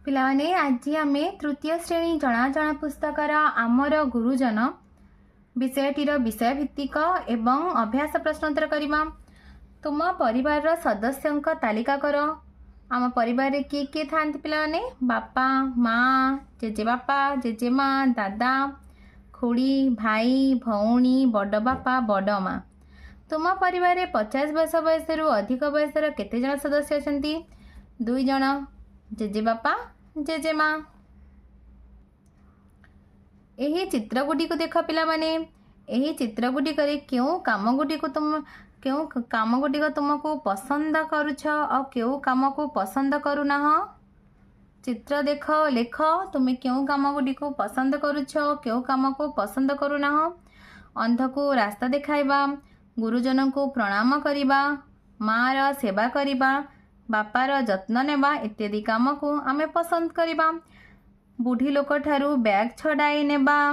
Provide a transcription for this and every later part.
पिलाने आज आम तृतीय श्रेणी जना जना पुस्तकर आमर गुरुजन विषयटीर विषय भित्तिक एवं अभ्यास प्रश्नोत्तर करवा। तुम परिवार सदस्यों तालिका कर। आम परिवार रे किए किए थांती पिलाने? बापा माँ, जेजे बापा, जेजे माँ, दादा, खुड़ी, भाई, भौणी, बड़ बापा, बड़ माँ। तुम परिवार रे 50 वर्ष बयस अधिक बयसर केते जन सदस्य अछंती? 2 जन, जेजे बापा, जेजे माँ। यही चित्रगुड़ी को देख पिला माने। यही चित्रगुड़ी करे क्यों काम गुड़ी को तुमको पसंद करुछ और क्यों काम को पसंद करूना? चित्र देख लेख तुम्हें क्यों काम गुड़ी को पसंद करुछ क्यों काम को पसंद करूना? अंध को रास्ता देखाइबा, गुरुजन को प्रणाम करिबा, माँ सेवा करिबा, बापार जत्न नेबा इत्यादि काम को आमे पसंद करिबा। बुढ़ी लोक ठारू बैग छड़ाई नेबा,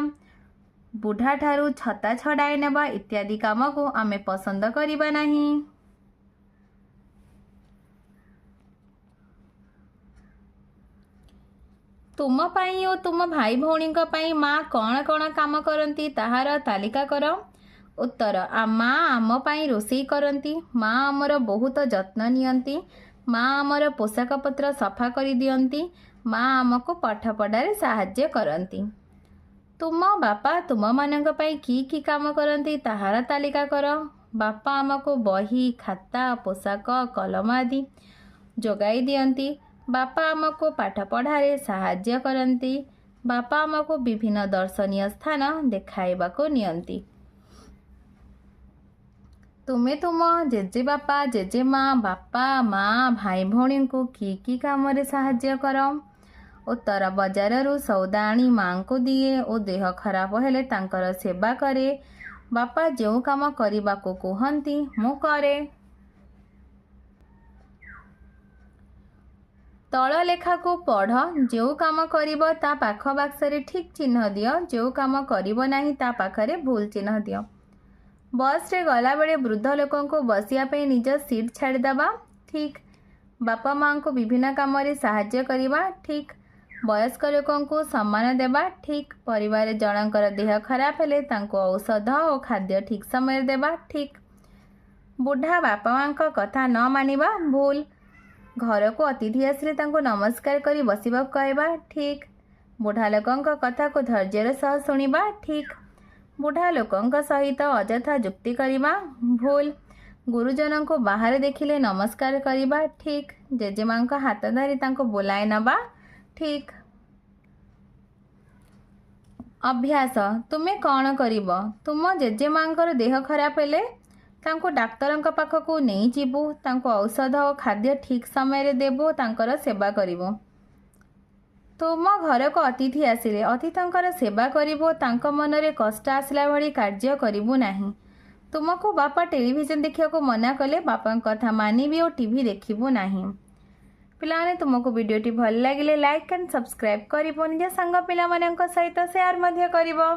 बुढ़ा ठारू छता छड़ाई नेबा इत्यादि काम को आमे पसंद करिबा नहीं। तुम पाई और तुम भाई भौणी पाई माँ कौन कौन काम करती ताहार तालिका कर। उत्तर माँ आम पाई रोषेई करती, माँ आमर बहुत जत्न नियंती, माँ आमर पोशाक पत्र सफा कर दियंती, माँ आमको पाठ पढ़ारे साहाय्य करती। तुम बापा तुम मानक पाई की काम करती ताहार तालिका कर। बापा आमको बही, खाता, पोशाक, कलम आदि जोगाई दियंती, बापा आमको पाठ पढ़ारे साहाय्य करती, बापा आमको विभिन्न दर्शनीय स्थान देखाइबाको नियंती। तुम्हें तुम जेजे बापा, जेजे माँ, बापा माँ, भाई भौणी को की काम रे साहाय्य कर। उत्तर बजार रु सौदा आनी माँ को दिए और देह खराब हेले तांकर सेवा करे। बापा जो काम करने को कहती मु करे। तल लेखा को पढ़। जो काम करिब ता पाख बाक्सरे ठीक चिन्ह दियो, जो काम करिब नाही ता पाखरे भूल चिन्ह दियो। बस रे गला बेले वृद्ध लोकों को बसिया पे निज सीट छाड़ीदबा ठीक। बापा माँ को विभिन्न काम रे साहाय्य करिबा ठीक। वयस्क लोकों को सम्मान देबा ठीक। परिवार जनकर देह खराब हेले तांको औषध और खाद्य ठीक समय देबा ठीक। बुढ़ा बापा माँ का कथा न मानिबा भूल। घर को अतिथि आसिले तांको नमस्कार करी बसिबा कहबा ठीक। बुढ़ा लोकों का कथा को धैर्यर सह सुनिबा ठीक। बुढ़ा लोकों सहित अजथा जुक्ति करिबा भूल। गुरुजन को बाहर देखिले नमस्कार करिबा ठीक। जेजेमां का हाथ धरी तांको बोलाई नबा ठीक। अभ्यास तुम्हें कौन करिब? तुम जेजेमांकर देह खराब हेले तांको डाक्तर पाखक नहीं जीवु, तांको औषध और खाद्य ठीक समय रे देबो, तांकर सेवा करिबो। तुम घर को अतिथि आसिले अतिथंकर सेवा करिबो, तांको मन रे कष्ट आसला भली कार्य करिबो नाही। तुमको बापा टेलीविजन देखिया को मना कले बापा कथा मानिबी और टीवी देखिबो नाही। पिलाने तुमको वीडियोटी भल लागिले लाइक एंड सब्सक्राइब करिबो, निज संग पिला मानक सहित शेयर मध्य करिबो।